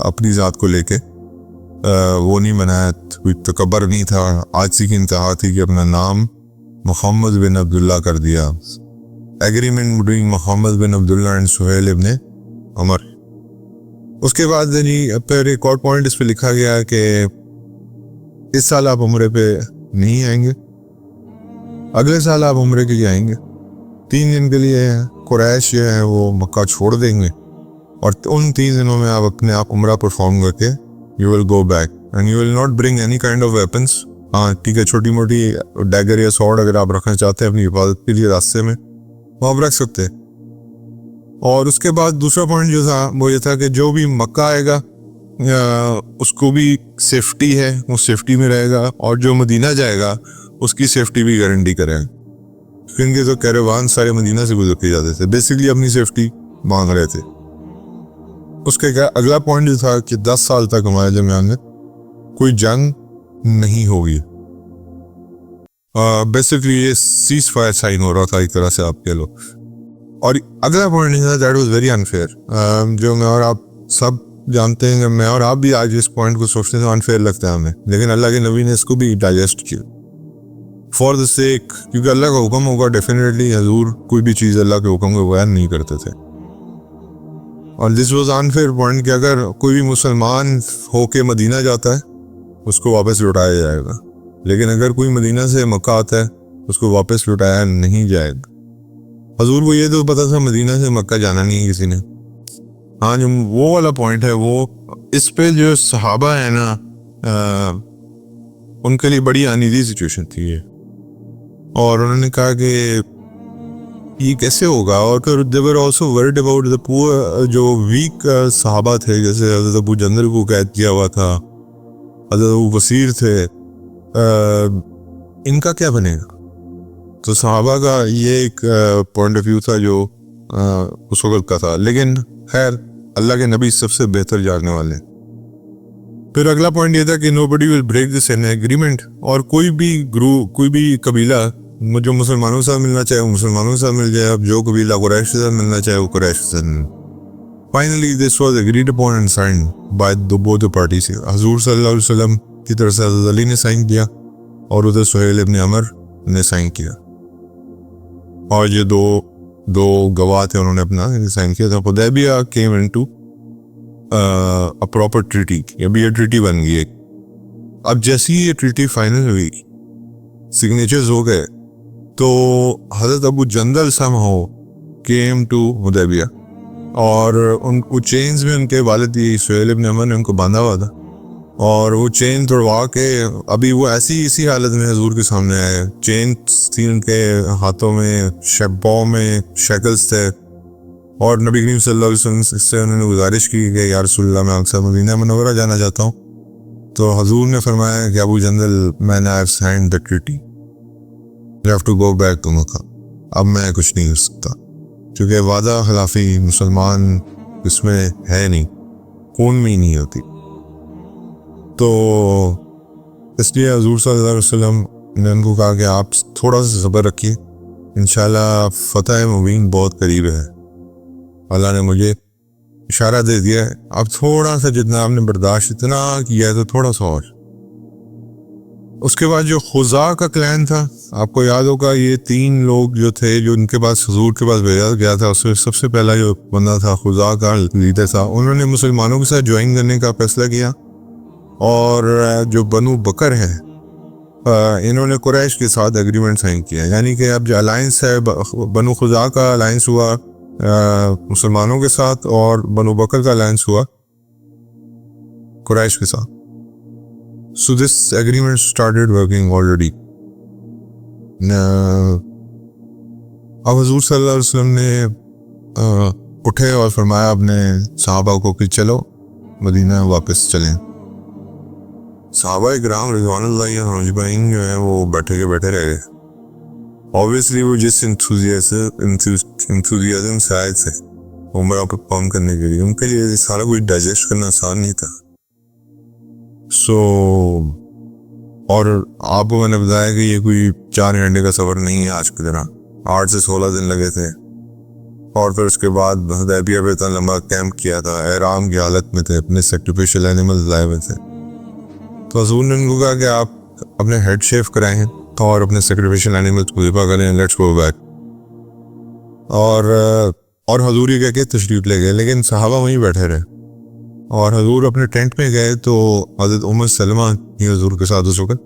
اپنی ذات کو لے کے وہ نہیں بنایا, کوئی تکبر نہیں تھا, عاجزی کی انتہا تھی کہ اپنا نام محمد بن عبداللہ کر دیا. Agreement between Muhammad bin Abdullah and Suhail ibn Amr. اس کے بعد پھر ایک اور پوائنٹ اس پہ لکھا گیا کہ اس سال آپ عمرے پہ نہیں آئیں گے, اگلے سال آپ عمرے کے لیے آئیں گے. 3 دن کے لیے قریش جو ہے وہ مکہ چھوڑ دیں گے اور ان 3 دنوں میں آپ اپنے آپ عمرہ پرفارم کر کے you will go back and you will not bring any kind of weapons. ہاں ٹھیک ہے, چھوٹی موٹی ڈیگر یا سوڑ اگر آپ رکھنا چاہتے ہیں اپنی حفاظت کے لیے راستے میں وہ آپ رکھ سکتے. اور اس کے بعد دوسرا پوائنٹ جو تھا وہ یہ تھا کہ جو بھی مکہ آئے گا اس کو بھی سیفٹی ہے, وہ سیفٹی میں رہے گا, اور جو مدینہ جائے گا اس کی سیفٹی بھی گارنٹی کرے گا. کیونکہ تو کیروان سارے مدینہ سے گزر کے جاتے تھے, بیسیکلی اپنی سیفٹی مانگ رہے تھے. اس کے اگلا پوائنٹ جو تھا کہ 10 سال تک ہمارے درمیان میں کوئی جنگ نہیں ہوگی. بیسیکلی یہ سیز فائر سائن ہو رہا تھا ایک طرح سے آپ کہہ لو. اور اگلا پوائنٹ جو تھا دیٹ واز ویری انفیئر, جو میں اور آپ سب جانتے ہیں, میں اور آپ بھی آج اس پوائنٹ کو سوچتے ہیں تو انفیئر لگتا ہے ہمیں, لیکن اللہ کے نبی نے اس کو بھی ڈائجسٹ کیا فار دا سیک, کیونکہ اللہ کا حکم ہوگا ڈیفینیٹلی حضور کوئی بھی چیز اللہ کے حکم کو بیان نہیں کرتے تھے. اور دس واز انفیئر پوائنٹ کہ اگر کوئی بھی مسلمان ہو کے مدینہ جاتا ہے اس کو واپس لوٹایا جائے گا, لیکن اگر کوئی مدینہ سے مکہ آتا ہے اس کو واپس لوٹایا نہیں جائے گا. حضور کو یہ تو پتا تھا مدینہ سے مکہ جانا نہیں ہے کسی نے. ہاں جو وہ والا پوائنٹ ہے وہ اس پہ جو صحابہ ہیں نا ان کے لیے بڑی انیزی سچویشن تھی یہ, اور انہوں نے کہا کہ یہ کیسے ہوگا. اور پھر they were also worried about the poor جو ویک صحابہ تھے, جیسے حضرت ابو جندل کو قید کیا ہوا تھا, حضرت ابو بصیر تھے, ان کا کیا بنے گا. تو صحابہ کا یہ ایک پوائنٹ آف ویو تھا جو اس وقت کا تھا, لیکن خیر اللہ کے نبی سب سے بہتر جاننے والے. پھر اگلا پوائنٹ یہ تھا کہ nobody will break this agreement, اور کوئی بھی گروپ کوئی بھی قبیلہ جو مسلمانوں کے ساتھ ملنا چاہے وہ مسلمانوں کے ساتھ مل جائے, اب جو قبیلہ قریش کے ساتھ ملنا چاہے وہ قریش کے ساتھ مل. Finally this was agreed upon and signed by both the parties. حضور صلی اللہ علیہ وسلم کی طرف سے حضرت علی نے سائن کیا اور ادھر سہیل ابن عمر نے سائن کیا, اور یہ دو گواہ تھے انہوں نے اپنا سائن کیا تھا. حدیبیہ came into a proper treaty, اب یہ ٹریٹی بن گئی. اب جیسی یہ ٹریٹی فائنل ہوئی, سگنیچرز ہو گئے, تو حضرت ابو جندل سم ہو came to Hudaybiyah, اور ان کو چینز میں ان کے والد سہیل بن عمر نے ان کو باندھا ہوا تھا، اور وہ چین توڑوا کے ابھی وہ اسی حالت میں حضور کے سامنے آئے. چین تھی ان کے ہاتھوں میں، پاؤں میں شیکلز تھے، اور نبی کریم صلی اللہ علیہ وسلم سے انہوں نے گزارش کی کہ یا رسول اللہ میں آپ سے مدینہ منورہ جانا چاہتا ہوں. تو حضور نے فرمایا کہ ابو جندل میں نے I've signed the treaty, you have to go back to مکہ. اب میں کچھ نہیں کر سکتا، کیونکہ وعدہ خلافی مسلمان اس میں ہے نہیں، خون میں ہی نہیں ہوتی. تو اس لیے حضور صلی اللہ علیہ وسلم نے ان کو کہا کہ آپ تھوڑا سا صبر رکھیے، انشاءاللہ فتح مبین بہت قریب ہے. اللہ نے مجھے اشارہ دے دیا ہے، اب تھوڑا سا جتنا آپ نے برداشت اتنا کیا ہے تو تھوڑا سا اور. اس کے بعد جو خزاع کا کلین تھا، آپ کو یاد ہوگا یہ 3 لوگ جو تھے جو ان کے پاس حضور کے پاس بھیجا گیا تھا، اس میں سب سے پہلا جو بندہ تھا خزاع کا لیڈر تھا، انہوں نے مسلمانوں کے ساتھ جوائن کرنے کا فیصلہ کیا. اور جو بنو بکر ہے انہوں نے قریش کے ساتھ ایگریمنٹ سائن کیا، یعنی کہ اب جو الائنس ہے بنو خزاع کا الائنس ہوا مسلمانوں کے ساتھ، اور بنو بکر کا الائنس ہوا قریش کے ساتھ. So this agreement started working already. اب حضور صلی اللہ علیہ وسلم نے اٹھے اور فرمایا اپنے صحابہ کو کہ چلو مدینہ واپس چلیں. صحابہ کرام رضوان اللہ اجمعین جو ہیں وہ بیٹھے کے بیٹھے رہ گئے. Obviously وہ جس انتھوزیازم سے آئے تھے عمرہ پرفارم کرنے کے لیے، ان کے لیے سارا کچھ ڈائجسٹ کرنا آسان نہیں تھا. اور آپ کو میں نے بتایا کہ یہ کوئی 4 گھنٹے کا سفر نہیں ہے آج کی طرح، 8 سے 16 دن لگے تھے. اور پھر اس کے بعد حدیبیہ پہ اتنا لمبا کیمپ کیا تھا، احرام کی حالت میں تھے، اپنے سیکریفیشل اینیملز لائے ہوئے تھے. تو حضور نے ان کو کہا کہ آپ اپنے ہیڈ شیف کرائیں اور اپنے سیکریفیشل اینیملز کو ذبح کریں، لیٹس گو بیک. اور حضور یہ کہہ کے تشریف لے گئے، لیکن صحابہ وہیں بیٹھے رہے. اور حضور اپنے ٹینٹ میں گئے تو حضرت ام سلمہ ہی حضور کے ساتھ اس وقت.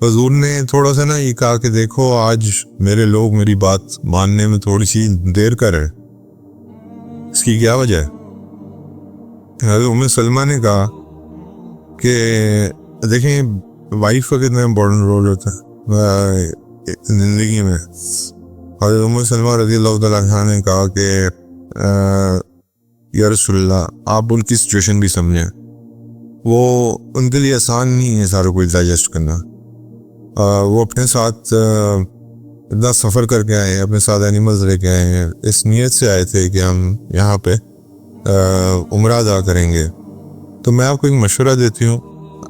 حضور نے تھوڑا سا یہ کہا کہ دیکھو آج میرے لوگ میری بات ماننے میں تھوڑی سی دیر کر رہے، اس کی کیا وجہ ہے؟ حضرت ام سلمہ نے کہا کہ دیکھیں وائف کا کتنا امپورٹنٹ رول ہوتا ہے زندگی میں. حضرت ام سلمہ رضی اللہ تعالیٰ عنہ نے کہا کہ یا رسول اللہ آپ ان کی سچویشن بھی سمجھیں، وہ ان کے لیے آسان نہیں ہے سارا کچھ ڈائجسٹ کرنا. وہ اپنے ساتھ اتنا سفر کر کے آئے ہیں، اپنے ساتھ اینیملز لے کے آئے ہیں، اس نیت سے آئے تھے کہ ہم یہاں پہ عمرہ ادا کریں گے. تو میں آپ کو ایک مشورہ دیتی ہوں،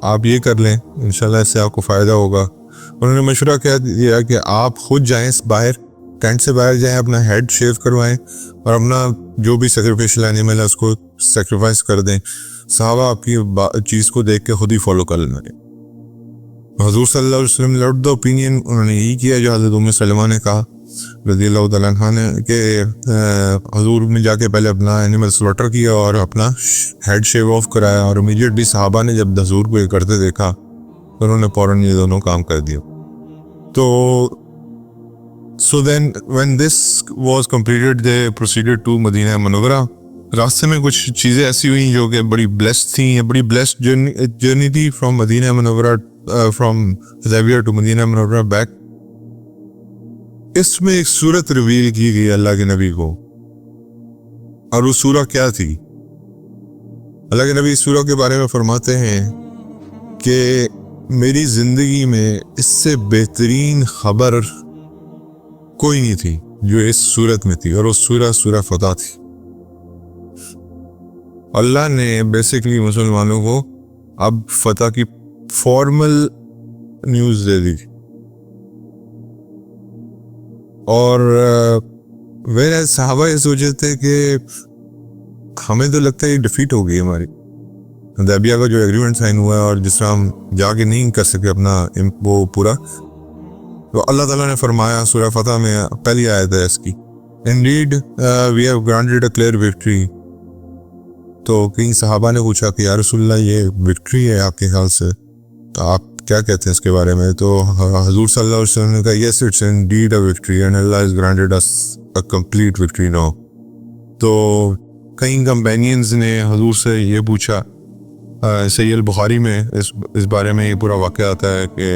آپ یہ کر لیں، انشاءاللہ اس سے آپ کو فائدہ ہوگا. انہوں نے مشورہ کیا دیا کہ آپ خود جائیں باہر، ٹینٹ سے باہر جائیں، اپنا ہیڈ شیو کروائیں اور اپنا جو بھی سیکریفیشل اینیمل ہے اس کو سیکریفائس کر دیں. صحابہ آپ کی چیز کو دیکھ کے خود ہی فالو کر لینا. حضور صلی اللہ علیہ وسلم لوٹ دا اوپینین، انہوں نے یہی کیا جو حضرت ام سلمہ نے کہا رضی اللہ تعالیٰ عنہ نے، کہ حضور نے جا کے پہلے اپنا اینیمل سلوٹر کیا اور اپنا ہیڈ شیو آف کرایا. اور امیڈیٹلی صحابہ نے جب حضور کو یہ کرتے دیکھا تو انہوں نے فوراً یہ دونوں کام کر دیا. تو So then when this was completed they proceeded to مدینہ منورہ. راستے میں کچھ چیزیں ایسی ہوئیں جو کہ بڑی بلیسڈ تھیں، بڑی بلیسڈ جرنی تھی فرام مدینہ منورہ، فرام حدیبیہ ٹو مدینہ منورہ بیک. اس میں ایک سورت ریویل کی گئی اللہ کے نبی کو، اور وہ سورہ کیا تھی؟ اللہ کے نبی اس سورہ کے بارے میں فرماتے ہیں کہ میری زندگی میں اس سے بہترین خبر کوئی نہیں تھی جو اس صورت میں تھی، اور وہ سورہ فتح تھی. اللہ نے بیسیکلی مسلمانوں کو اب فتح کی فارمل نیوز دے دی. اور میرے صحابہ یہ سوچے تھے کہ ہمیں تو لگتا ہے یہ ڈیفیٹ ہو گئی ہماری. حدیبیہ کا جو ایگریمنٹ سائن ہوا ہے اور جس طرح ہم جا کے نہیں کر سکے اپنا وہ پورا، تو اللہ تعالیٰ نے فرمایا سورہ فتح میں پہلی آیت ہے اس کی، Indeed we have granted a clear victory. تو کئی صحابہ نے پوچھا کہ یا رسول اللہ یہ وکٹری ہے آپ کے خیال سے، تو آپ کیا کہتے ہیں اس کے بارے میں؟ تو حضور صلی اللہ علیہ وسلم نے کہا Yes, it's indeed a victory and Allah has granted us a complete victory now. تو کئی کمپینینز نے حضور سے یہ پوچھا, صحیح البخاری میں اس بارے میں یہ پورا واقعہ آتا ہے کہ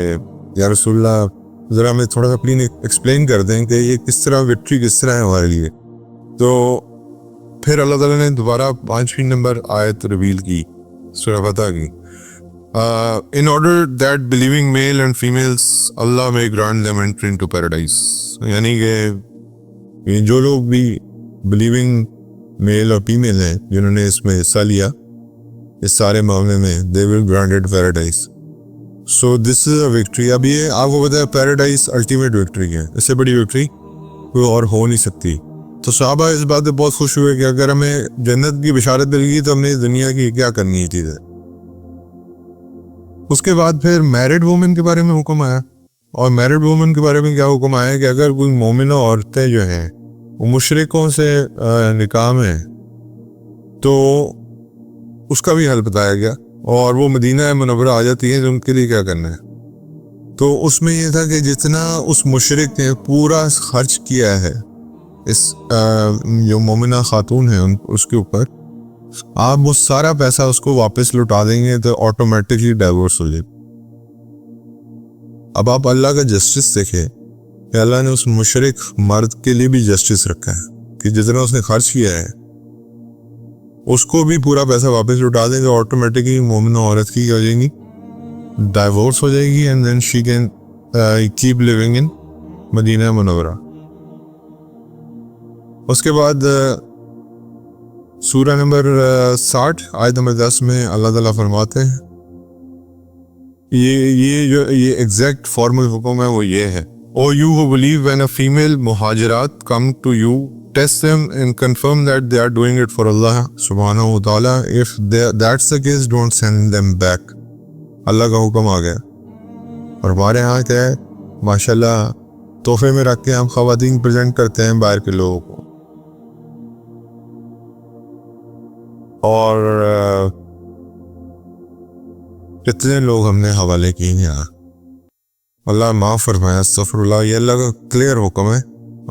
یا رسول اللہ ذرا ہمیں تھوڑا سا پلیز ایکسپلین کر دیں کہ یہ کس طرح وکٹری کس طرح ہے ہمارے لیے. تو پھر اللہ تعالیٰ نے دوبارہ 5ویں نمبر آیت ریویل کی, سورہ فتح کی. In order that believing male and females Allah may grant them entry into paradise. یعنی کہ یہ جو لوگ بھی بلیونگ میل اور فیمیل ہیں جنہوں نے اس میں حصہ لیا اس سارے معاملے میں, they will granted paradise. So this is a victory. اب یہ آپ کو پتا ہے پیراڈائز الٹیمیٹ وکٹری ہے, اس سے بڑی وکٹری کوئی اور ہو نہیں سکتی. تو صحابہ اس بات سے بہت خوش ہوئے کہ اگر ہمیں جنت کی بشارت مل گئی تو ہم نے دنیا کی کیا کرنی ہے چیزیں. اس کے بعد پھر میرڈ وومن کے بارے میں حکم آیا, اور میرڈ وومن کے بارے میں کیا حکم آیا کہ اگر کوئی مومنہ عورتیں جو ہیں وہ مشرکوں سے نکاح میں تو اس کا بھی حل بتایا گیا, اور وہ مدینہ منورہ آ جاتی ہیں تو ان کے لیے کیا کرنا ہے. تو اس میں یہ تھا کہ جتنا اس مشرک نے پورا خرچ کیا ہے اس جو مومنہ خاتون ہے اس کے اوپر, آپ وہ سارا پیسہ اس کو واپس لوٹا دیں گے تو آٹومیٹکلی ڈائیورس ہو جائے. اب آپ اللہ کا جسٹس دیکھیں کہ اللہ نے اس مشرک مرد کے لیے بھی جسٹس رکھا ہے کہ جتنا اس نے خرچ کیا ہے اس کو بھی پورا پیسہ واپس لوٹا دیں تو آٹومیٹکلی مومنہ عورت کی کیا ہو جائے گی, ڈائیورس ہو جائے گی, and then she can keep living in Madinah Munawwarah. اس کے بعد سورہ نمبر 60 آیت نمبر 10 میں اللہ تعالیٰ فرماتے ہیں, یہ ایگزیکٹ فارمل حکم ہے وہ یہ ہے, O you who believe when a female muhajirat come to you, test them and confirm that they are doing it for Allah subhanahu wa ta'ala. If that's the case, don't send them back. اللہ کا حکم آ گیا. اور ہمارے ہاں کیا ہے ماشاءاللہ تحفے میں رکھ کے ہم خواتین پریزنٹ کرتے ہیں باہر کے لوگوں کو, اور کتنے لوگ ہم نے حوالے کیے ہیں یار, اللہ معاف فرمایا, استغفر اللہ. یہ اللہ کا کلیئر حکم ہے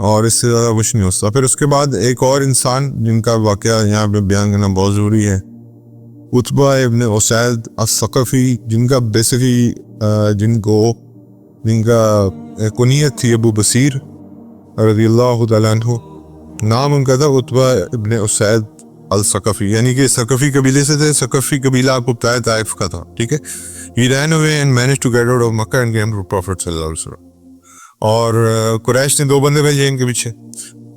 اور اس سے زیادہ کچھ نہیں ہوتا. پھر اس کے بعد ایک اور انسان جن کا واقعہ یہاں پہ بیان کرنا بہت ضروری ہے, عتبہ ابن اسید الثقفی, جن کا بیسکلی جن کا کنیت تھی ابو بصیر رضی اللہ تعالیٰ عنہ. نام ان کا تھا عتبہ ابن اسید الثقفی, یعنی کہ ثقفی قبیلے سے تھے. ثقفی قبیلہ آپ کو بتایا طائف کا تھا, ٹھیک ہے. He ran away and managed to get out of Makkah and came to Prophet صلی اللہ علیہ وسلم. اور قریش نے 2 بندے بھیجے ان کے پیچھے,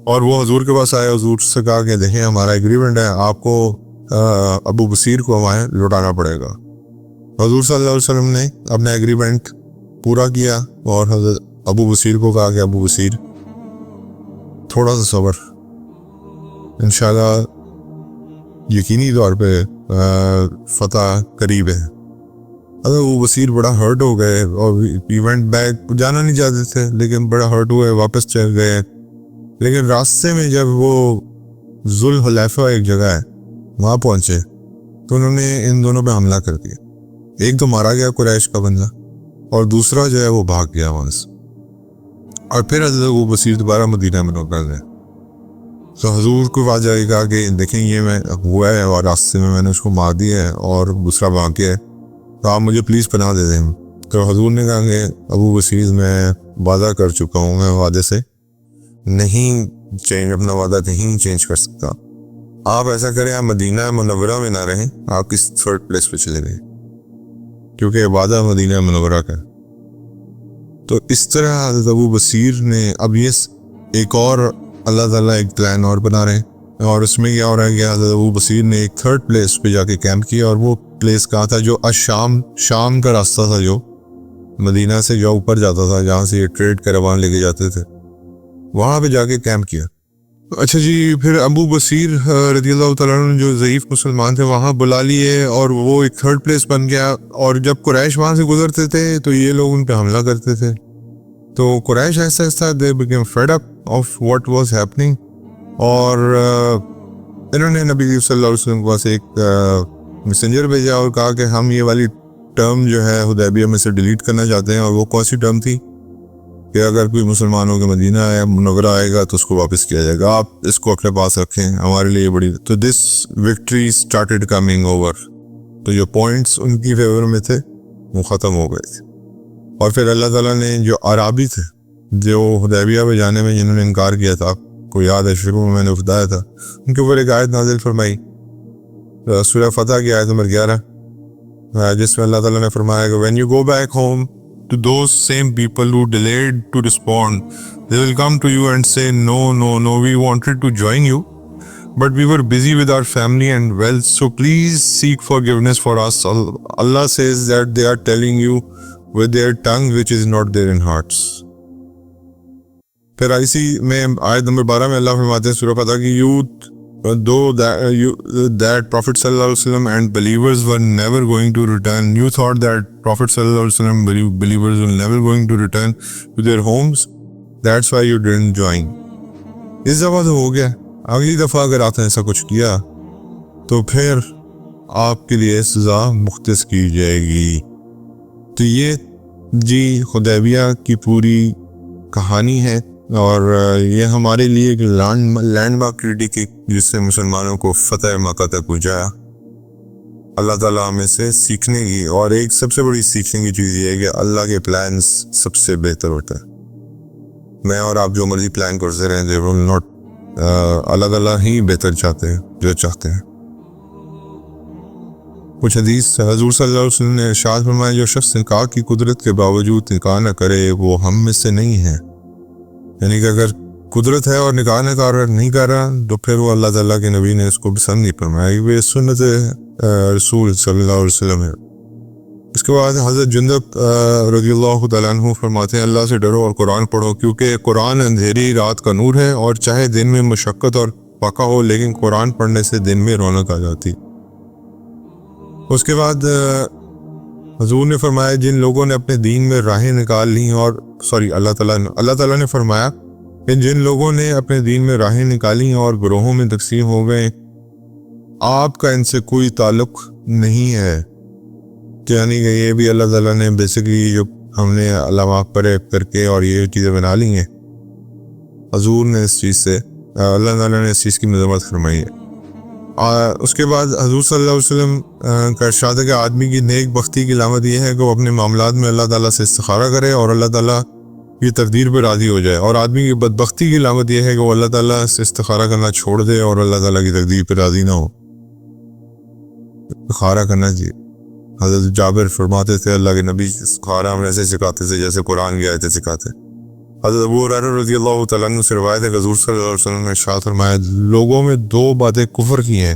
اور وہ حضور کے پاس آئے. حضور سے کہا کہ دیکھیں ہمارا ایگریمنٹ ہے, آپ کو ابو بصیر کو ہمیں لوٹانا پڑے گا. حضور صلی اللہ علیہ وسلم نے اپنا ایگریمنٹ پورا کیا اور حضرت ابو بصیر کو کہا کہ ابو بصیر تھوڑا سا صبر, انشاءاللہ یقینی طور پہ فتح قریب ہے. اگر وہ بصیر بڑا ہرٹ ہو گئے اور ایونٹ بیک جانا نہیں چاہتے تھے, لیکن بڑا ہرٹ ہوئے, واپس چل گئے. لیکن راستے میں جب وہ ذوالحلیفہ ایک جگہ ہے وہاں پہنچے تو انہوں نے ان دونوں پہ حملہ کر دیا. ایک تو مارا گیا قریش کا بندہ, اور دوسرا جو ہے وہ بھاگ گیا وہاں سے. اور پھر حضرت وہ بصیر دوبارہ مدینہ میں نوکر گئے. تو حضور کو بات جائے گا کہ دیکھیں یہ میں ہوا ہے اور راستے میں نے اس کو مار دیا ہے اور دوسرا بھاگ گیا ہے, تو آپ مجھے پلیز پناہ دے دیں. تو حضور نے کہا کہ ابو بصیر میں وعدہ کر چکا ہوں, میں وعدے سے نہیں اپنا وعدہ نہیں چینج کر سکتا. آپ ایسا کریں, آپ مدینہ منورہ میں نہ رہیں, آپ کس 3rd پلیس پہ چلے گئے, کیونکہ وعدہ مدینہ منورہ کا. تو اس طرح حضرت ابو بصیر نے اب یہ ایک اور اللہ تعالیٰ ایک پلان اور بنا رہے ہیں, اور اس میں کیا ہو رہا ہے کہ حضرت ابو بصیر نے ایک 3rd پلیس پہ جا کے کیمپ کیا, اور وہ پلیس کہا تھا جو شام کا راستہ تھا, جو مدینہ سے جو اوپر جاتا تھا, جہاں سے یہ ٹریڈ کیروان لے کے جاتے تھے, وہاں پہ جا کے کیمپ کیا. اچھا جی, پھر ابو بصیر رضی اللہ تعالیٰ عنہ جو ضعیف مسلمان تھے وہاں بلا لیے, اور وہ ایک 3rd پلیس بن گیا. اور جب قریش وہاں سے گزرتے تھے تو یہ لوگ ان پہ حملہ کرتے تھے. تو قریش ایسا ایسا they became fed up of what was happening, اور انہوں نے نبی صلی اللہ علیہ وسلم کے پاس ایک میسنجر بھیجا اور کہا کہ ہم یہ والی ٹرم جو ہے حدیبیہ میں سے ڈیلیٹ کرنا چاہتے ہیں. اور وہ کون سی ٹرم تھی کہ اگر کوئی مسلمانوں کے مدینہ منورہ آئے گا تو اس کو واپس کیا جائے گا, آپ اس کو اپنے پاس رکھیں, ہمارے لیے بڑی. تو دس وکٹری اسٹارٹیڈ کمنگ اوور. تو جو پوائنٹس ان کی فیور میں تھے وہ ختم ہو گئے تھے. اور پھر اللہ تعالیٰ نے جو عرابی تھے جو حدیبیہ پہ جانے میں جنہوں نے انکار کیا تھا, آپ کو یاد ہے شروع میں نے بتایا تھا, ان کے اوپر ایک آیت نازل فرمائی سورہ فتح کی آیت نمبر 11, جس میں اللہ تعالیٰ نے فرمایا کہ when you go back home to those same people who delayed to respond, they will come to you and say no, we wanted to join you but we were busy with our family and wealth, so please seek forgiveness for us. Allah says that they are telling you with their tongue which is not there in hearts. پھر اسی میں آیت نمبر 12 میں اللہ فرماتے ہیں سورہ فتح کی, though that Prophet sallallahu alaihi wasallam and believers were never going to return, you thought that Prophet sallallahu alaihi wasallam believers were never going to return to their homes, that's why you didn't join. اس دفعہ تو ہو گیا, اگلی دفعہ اگر آپ نے ایسا کچھ کیا تو پھر آپ کے لیے سزا مختص کی جائے گی. تو یہ جی حدیبیہ کی پوری کہانی ہے, اور یہ ہمارے لیے ایک لینڈ مارک ٹریٹی کی جس سے مسلمانوں کو فتح مکہ تک پہنچایا. اللہ تعالیٰ ہمیں سے سیکھنے کی, اور ایک سب سے بڑی سیکھنے کی چیز یہ ہے کہ اللہ کے پلانز سب سے بہتر ہوتا ہے. میں اور آپ جو مرضی پلان کرتے رہیں they will not, اللہ تعالیٰ ہی بہتر چاہتے ہیں جو چاہتے ہیں. کچھ حدیث حضور صلی اللہ علیہ وسلم نے ارشاد فرمایا, جو شخص نکاح کی قدرت کے باوجود نکاح نہ کرے وہ ہم میں سے نہیں ہے. یعنی کہ اگر قدرت ہے اور نکاح نہیں کر رہا تو پھر وہ اللہ تعالیٰ کے نبی نے اس کو پسند نہیں فرمایا. یہ سنت رسول صلی اللہ علیہ وسلم ہے. اس کے بعد حضرت جندب رضی اللہ تعالیٰ عنہ فرماتے ہیں, اللہ سے ڈرو اور قرآن پڑھو, کیونکہ قرآن اندھیری رات کا نور ہے, اور چاہے دن میں مشقت اور پکا ہو لیکن قرآن پڑھنے سے دن میں رونق آ جاتی. اس کے بعد حضور نے فرمایا جن لوگوں نے اپنے دین میں راہیں نکال لی, اور اللہ تعالیٰ نے فرمایا کہ جن لوگوں نے اپنے دین میں راہیں نکالی اور گروہوں میں تقسیم ہو گئے, آپ کا ان سے کوئی تعلق نہیں ہے. یعنی کہ یہ بھی اللہ تعالیٰ نے بیسکلی جو ہم نے اللہ معاف کرے کر کے اور یہ چیزیں بنا لی ہیں, حضور نے اس چیز سے, اللہ تعالیٰ نے اس چیز کی مذمت فرمائی ہے. اس کے بعد حضور صلی اللہ علیہ وسلم کا ارشاد ہے کہ آدمی کی نیک بختی کی علامت یہ ہے کہ وہ اپنے معاملات میں اللہ تعالیٰ سے استخارہ کرے اور اللہ تعالیٰ کی تقدیر پر راضی ہو جائے, اور آدمی کی بدبختی کی علامت یہ ہے کہ وہ اللہ تعالیٰ سے استخارہ کرنا چھوڑ دے اور اللہ تعالیٰ کی تقدیر پر راضی نہ ہو. استخارہ کرنا چاہیے. حضرت جابر فرماتے تھے اللہ کے نبی استخارہ ہم ایسے سکھاتے تھے جیسے قرآن کی آیتیں سکھاتے. حضرت ابو ہریرہ رضی اللہ تعالیٰ عنہ سے روایت ہے کہ حضور صلی اللہ علیہ وسلم نے ارشاد فرمایا لوگوں میں دو باتیں کفر کی ہیں,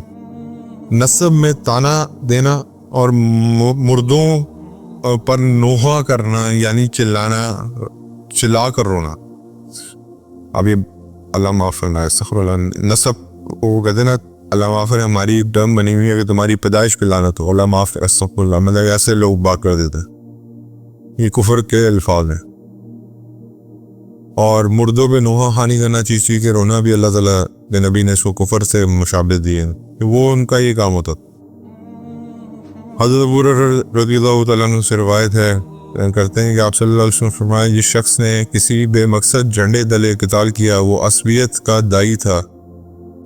نسب میں تانا دینا اور مردوں پر نوحہ کرنا, یعنی چلا کر رونا. اب یہ اللہ معاف فرمائے استغفر اللہ, نسب وہ کہتے نا اللہ معاف ہے, ہماری ایک ڈرم بنی ہوئی ہے کہ تمہاری پیدائش پہ لعنت ہو, اللہ معاف ہے استغفر اللہ, مطلب ایسے لوگ بات کر دیتے ہیں, یہ کفر کے الفاظ ہیں. اور مردوں پہ نوحہ خوانی کرنا چیز کہ رونا بھی اللہ تعالیٰ کے نبی نے اس کو کفر سے مشابہت دی ہے, وہ ان کا یہ کام ہوتا. حضرت ابو ہریرہ رضی اللہ تعالیٰ عنہ سے روایت ہے کرتے ہیں کہ آپ صلی اللہ علیہ وسلم فرمایا جس شخص نے کسی بے مقصد جھنڈے تلے قتال کیا وہ عصبیت کا دائی تھا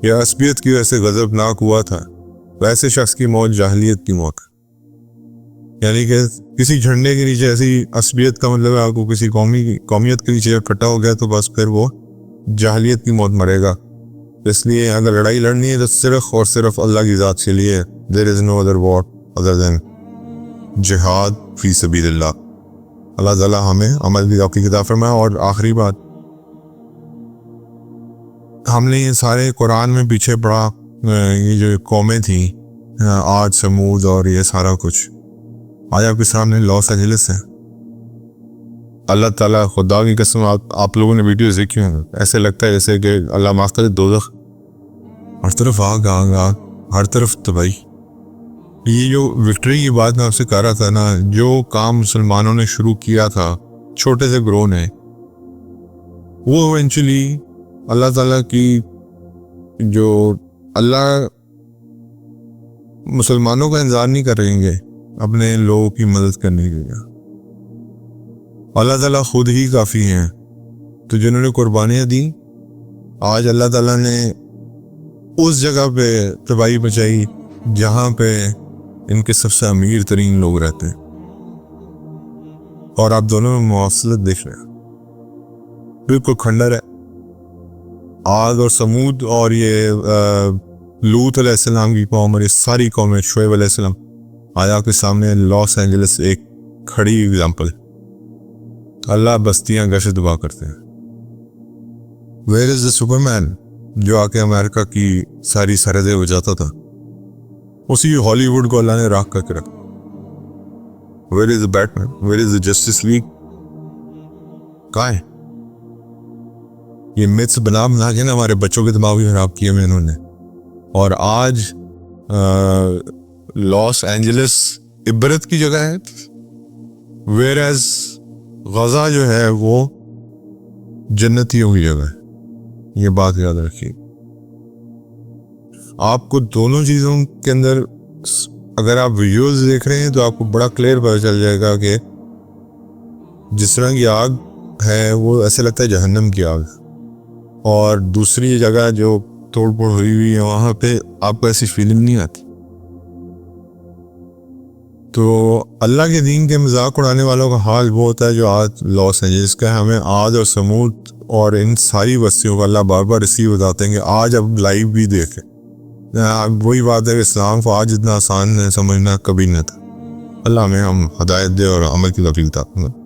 یا عصبیت کی وجہ سے غضبناک ہوا تھا, ویسے شخص کی موت جاہلیت کی موت. یعنی کہ کسی جھنڈے کے نیچے ایسی عصبیت کا مطلب ہے آپ کو کسی قومیت کے نیچے اکٹھا ہو گیا تو بس پھر وہ جاہلیت کی موت مرے گا. اس لیے اگر لڑائی لڑنی ہے تو صرف اور صرف اللہ کی ذات کے لیے. There is no other war other than جہاد فی سبیل اللہ. اللہ تعالیٰ ہمیں عمل کی آپ کی کتاب فرمائے. اور آخری بات, ہم نے یہ سارے قرآن میں پیچھے پڑا یہ جو قومیں تھیں عاد سمود اور یہ سارا کچھ, آج آپ کے سامنے لاس اینجلس ہے. اللہ تعالیٰ خدا کی قسم آپ لوگوں نے ویڈیوز دیکھی ہیں, ایسے لگتا ہے جیسے کہ اللہ معاف کرے دوزخ, ہر طرف آگ آگ آگ, ہر طرف تباہی. یہ جو وکٹری کی بات میں آپ سے کہہ رہا تھا نا, جو کام مسلمانوں نے شروع کیا تھا چھوٹے سے گروہ نے, وہ ایونچولی اللہ تعالیٰ کی جو اللہ مسلمانوں کا انتظار نہیں کریں گے اپنے لوگوں کی مدد کرنے کے لیے. اللہ تعالیٰ خود ہی کافی ہیں تو جنہوں نے قربانیاں دیں آج اللہ تعالیٰ نے اس جگہ پہ تباہی مچائی جہاں پہ ان کے سب سے امیر ترین لوگ رہتے ہیں، اور آپ دونوں میں مواصلت دیکھ رہے ہیں، بالکل کھنڈر ہے۔ عاد اور سمود اور یہ لوط علیہ السلام کی قوم اور یہ ساری قومیں، شعیب علیہ السلام، آج آپ کے سامنے لاس اینجلس ایک کھڑی ایگزامپل۔ اللہ بستیاں کیسے تباہ کرتے ہیں۔ ویئر از دا سپر مین جو آ کے امریکہ کی ساری سرحدیں ہو جاتا تھا، اسی ہالی ووڈ کو اللہ نے راکھ کر کے رکھا۔ Where is the Batman, where is the Justice League, کہاں ہے؟ یہ میتھس بنا کے نا ہمارے بچوں کے دماغ بھی خراب کیے ہوئے انہوں نے، اور آج لاس اینجلس عبرت کی جگہ ہے، ویئر ایز غزہ جو ہے وہ جنتیوں کی جگہ ہے۔ یہ بات یاد رکھیے۔ آپ کو دونوں چیزوں کے اندر اگر آپ ویڈیوز دیکھ رہے ہیں تو آپ کو بڑا کلیئر پتہ چل جائے گا کہ جس طرح کی آگ ہے وہ ایسے لگتا ہے جہنم کی آگ، اور دوسری جگہ جو توڑ پھوڑ ہوئی ہوئی ہے وہاں پہ آپ کو ایسی فیلنگ نہیں آتی۔ تو اللہ کے دین کے مذاق اڑانے والوں کا حال وہ ہوتا ہے جو آج لاس اینجلس کا ہے۔ ہمیں عاد اور سمود اور ان ساری بستیوں کا اللہ بار بار اسی بتاتے ہیں کہ آج اب لائیو بھی دیکھیں۔ وہی بات ہے کہ اسلام کو آج اتنا آسان ہے سمجھنا کبھی نہ تھا۔ اللہ ہمیں ہدایت دے اور عمل کی توفیق عطا فرمائے۔